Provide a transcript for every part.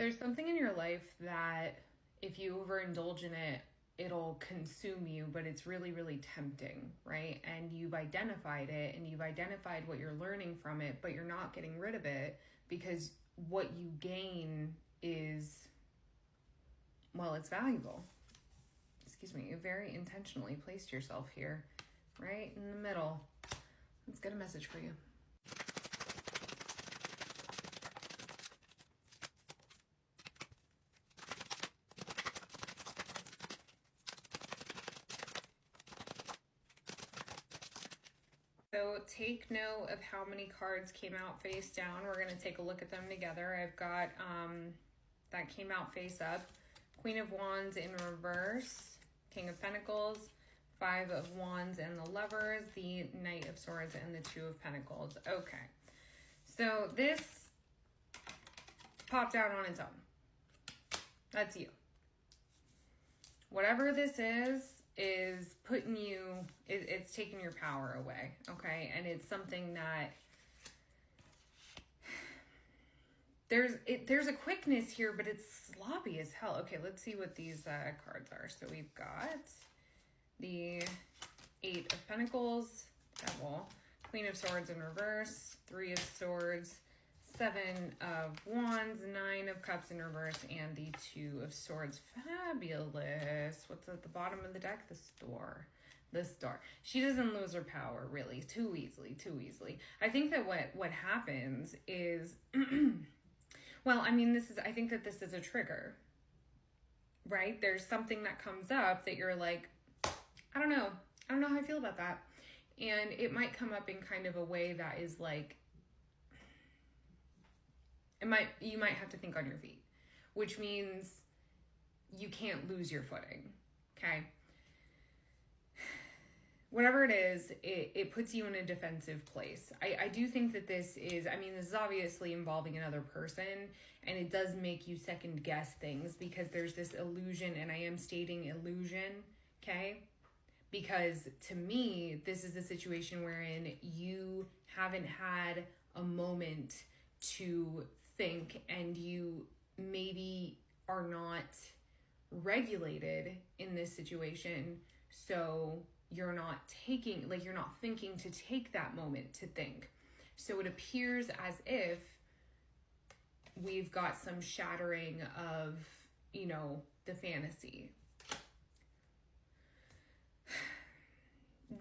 There's something in your life that if you overindulge in it, it'll consume you, but it's really, really tempting, right? And you've identified it and you've identified what you're learning from it, but you're not getting rid of it because what you gain is, well, it's valuable. Excuse me, you very intentionally placed yourself here, right in the middle. Let's get a message for you. So take note of how many cards came out face down. We're going to take a look at them together. I've got that came out face up. Queen of Wands in reverse, King of Pentacles, Five of Wands and the Lovers, the Knight of Swords and the Two of Pentacles. Okay, so this popped out on its own. That's you. Whatever this is putting you, it's taking your power away, okay? And it's something that there's a quickness here, but it's sloppy as hell. Okay, let's see what these cards are. So we've got the Eight of Pentacles, Devil, Queen of Swords in reverse, Three of Swords, Seven of Wands, Nine of Cups in reverse, and the Two of Swords. Fabulous. What's at the bottom of the deck? The Star. The Star. She doesn't lose her power, really, too easily. I think that what happens is, well, I mean, I think that this is a trigger, right? There's something that comes up that you're like, I don't know how I feel about that. And it might come up in kind of a way that is like, you might have to think on your feet, which means you can't lose your footing, okay? Whatever it is, it puts you in a defensive place. I do think that this is obviously involving another person, and it does make you second guess things because there's this illusion, and I am stating illusion, okay? Because to me, this is a situation wherein you haven't had a moment to think, and you maybe are not regulated in this situation, so you're not thinking to take that moment to think. So it appears as if we've got some shattering of, the fantasy.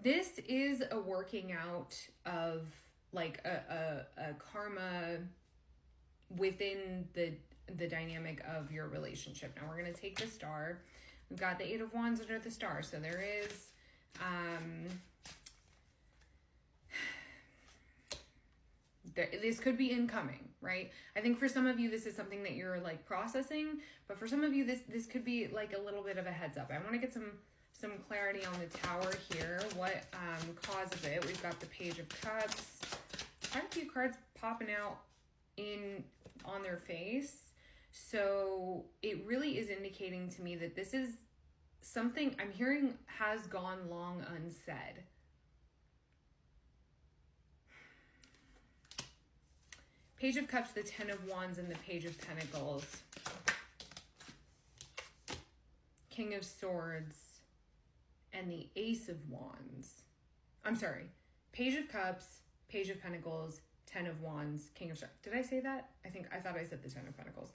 This is a working out of like a karma within the dynamic of your relationship. Now we're going to take the Star. We've got the Eight of Wands under the Star. So there is, this could be incoming, right? I think for some of you, this is something that you're like processing, but for some of you, this could be like a little bit of a heads up. I want to get some clarity on the Tower here. What causes it? We've got the Page of Cups. Quite a few cards popping out on their face. So it really is indicating to me that this is something I'm hearing has gone long unsaid. Page of Cups, the Ten of Wands, and the Page of Pentacles. King of Swords, and the Ace of Wands. I'm sorry. Page of Cups, Page of Pentacles, Ten of Wands, King of Swords. Did I say that? I thought I said the Ten of Pentacles.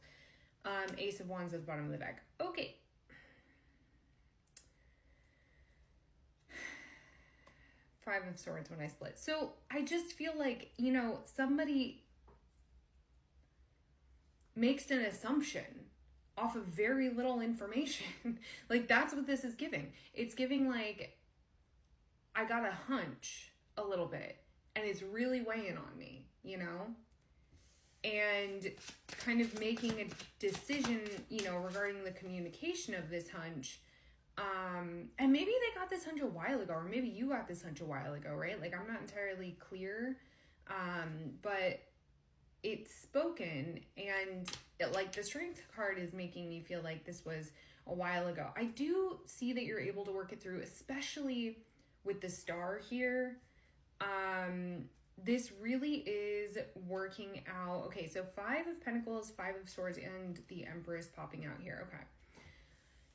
Ace of Wands at the bottom of the deck. Okay. Five of Swords when I split. So I just feel like, somebody makes an assumption off of very little information. Like, that's what this is giving. It's giving like, I got a hunch a little bit, and it's really weighing on me, and kind of making a decision, regarding the communication of this hunch. And maybe they got this hunch a while ago, or maybe you got this hunch a while ago, right? Like, I'm not entirely clear, but it's spoken, and like the Strength card is making me feel like this was a while ago. I do see that you're able to work it through, especially with the Star here. this really is working out. Okay, so 5 of Pentacles, 5 of Swords, and the Empress popping out here. Okay.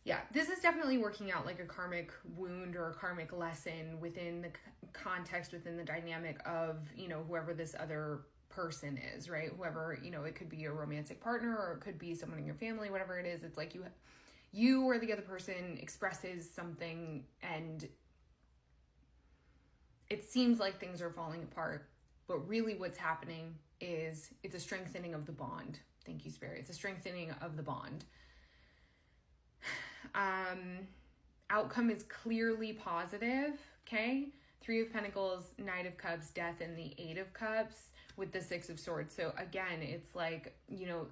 Yeah, this is definitely working out like a karmic wound or a karmic lesson within the context, within the dynamic of, you know, whoever this other person is, right? Whoever, you know, it could be a romantic partner or it could be someone in your family, whatever it is. It's like you or the other person expresses something and it seems like things are falling apart, but really what's happening is it's a strengthening of the bond. Thank you, Spirit. It's a strengthening of the bond. Outcome is clearly positive, okay? 3 of Pentacles, Knight of Cups, Death, and the 8 of Cups with the 6 of Swords. So again, it's like, you know,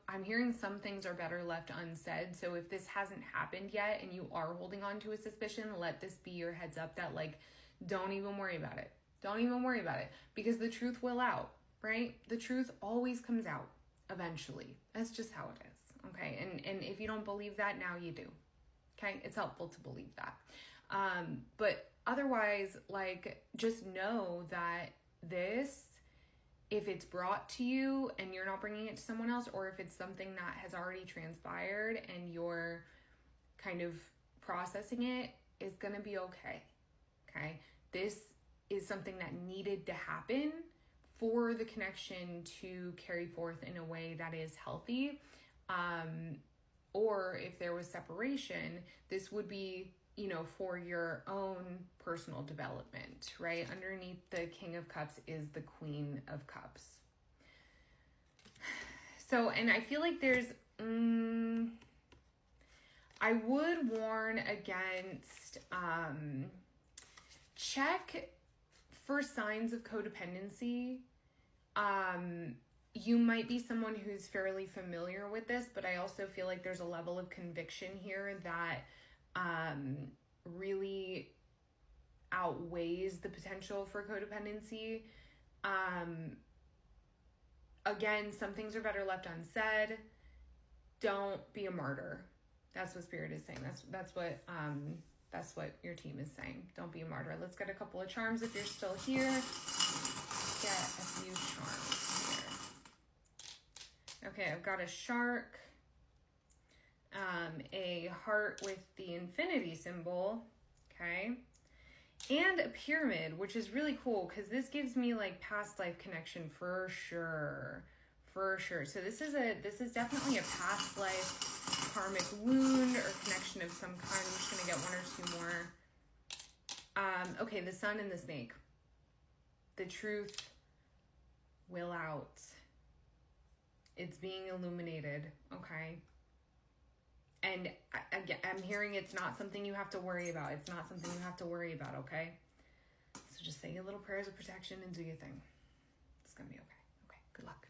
I'm hearing some things are better left unsaid. So if this hasn't happened yet and you are holding on to a suspicion, let this be your heads up that, like, don't even worry about it. Don't even worry about it, because the truth will out, right? The truth always comes out eventually. That's just how it is, okay? And if you don't believe that, now you do, okay? It's helpful to believe that. But otherwise, like, just know that this, if it's brought to you and you're not bringing it to someone else, or if it's something that has already transpired and you're kind of processing it, is going to be okay, okay? This is something that needed to happen for the connection to carry forth in a way that is healthy. Or if there was separation, this would be, you know, for your own personal development, right? Underneath the King of Cups is the Queen of Cups. So, and I feel like there's, I would warn against, check for signs of codependency. You might be someone who's fairly familiar with this, but I also feel like there's a level of conviction here that really outweighs the potential for codependency. Again, some things are better left unsaid. Don't be a martyr. That's what Spirit is saying. That's what your team is saying. Don't be a martyr. Let's get a couple of charms if you're still here. Get a few charms here. Okay, I've got a shark, a heart with the infinity symbol, okay, and a pyramid, which is really cool because this gives me like past life connection for sure. So this is definitely a past life karmic wound or connection of some kind. I'm just gonna get 1 or 2 more. Okay, the sun and the snake. The truth will out. It's being illuminated, okay? And I'm hearing it's not something you have to worry about. It's not something you have to worry about, okay? So just say your little prayers of protection and do your thing. It's gonna be okay. Okay, good luck.